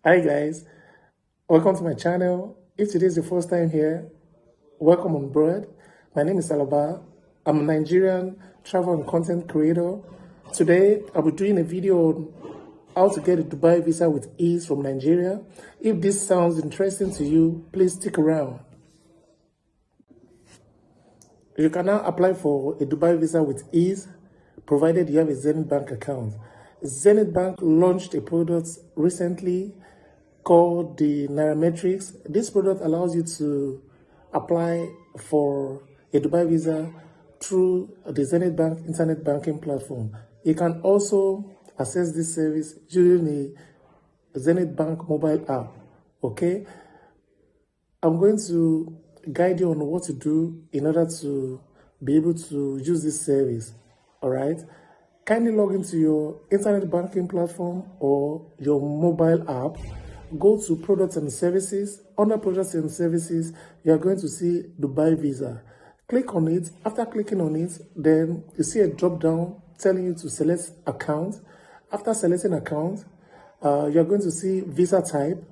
Hi guys, welcome to my channel. If today is the first time here, welcome on board. My name is Alaba. I'm a Nigerian travel and content creator. Today, I'll be doing a video on how to get a Dubai visa with ease from Nigeria. If this sounds interesting to you, please stick around. You can now apply for a Dubai visa with ease, provided you have a Zenith Bank account. Zenith Bank launched a product recently called the Nairametrics. This product allows you to apply for a Dubai visa through the Zenith Bank internet banking platform. You can also access this service using the Zenith Bank mobile app. Okay, I'm going to guide you on what to do in order to be able to use this service. All right, kindly log into your internet banking platform or your mobile app. Go to products and services. Under products and services, you are going to see Dubai visa. Click on it. After clicking on it, then you see a drop down telling you to select account. After selecting account, you are going to see visa type.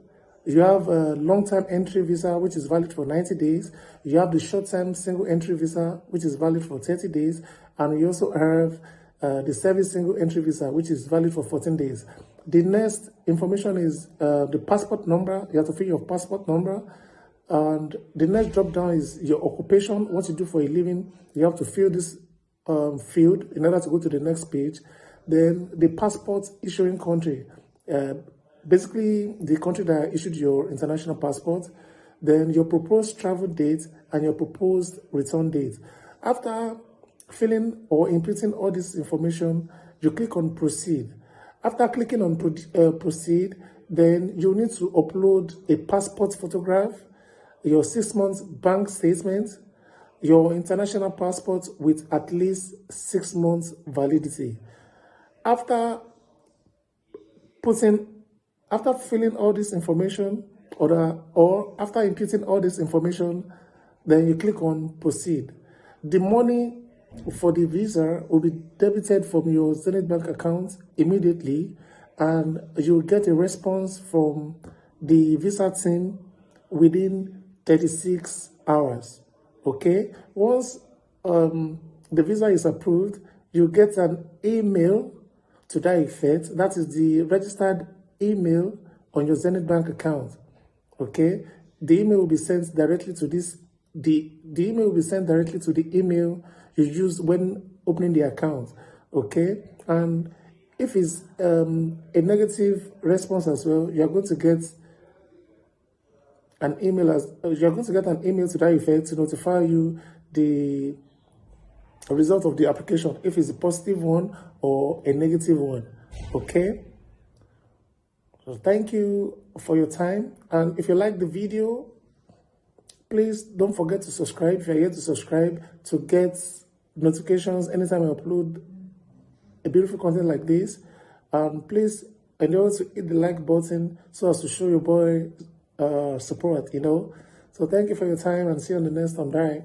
You have a long-term entry visa, which is valid for 90 days. You have the short-term single entry visa, which is valid for 30 days. And you also have the service single entry visa, which is valid for 14 days. The next information is the passport number. You have to fill your passport number. And the next drop down is your occupation, what you do for a living. You have to fill this field in order to go to the next page. Then the passport issuing country, basically the country that issued your international passport. Then your proposed travel date and your proposed return date. After filling or inputting all this information, you click on proceed. After clicking on proceed, then you need to upload a passport photograph, your 6 months bank statement, your international passport with at least 6 months validity. After filling all this information or after inputting all this information, then you click on proceed. The money for the visa will be debited from your Zenith Bank account immediately, and you'll get a response from the visa team within 36 hours. Okay, once the visa is approved, you get an email to that effect. That is the registered email on your Zenith Bank account. Okay, the email will be sent directly to this. The email will be sent directly to the email you used when opening the account. Okay, and if it's a negative response as well, you're going to get an email to that effect to notify you the result of the application, if it's a positive one or a negative one. Okay, so thank you for your time, and if you like the video, please don't forget to subscribe if you're here to subscribe to get notifications anytime I upload a beautiful content like this. Please endeavor to hit the like button so as to show your boy support, So thank you for your time and see you on the next one. Bye.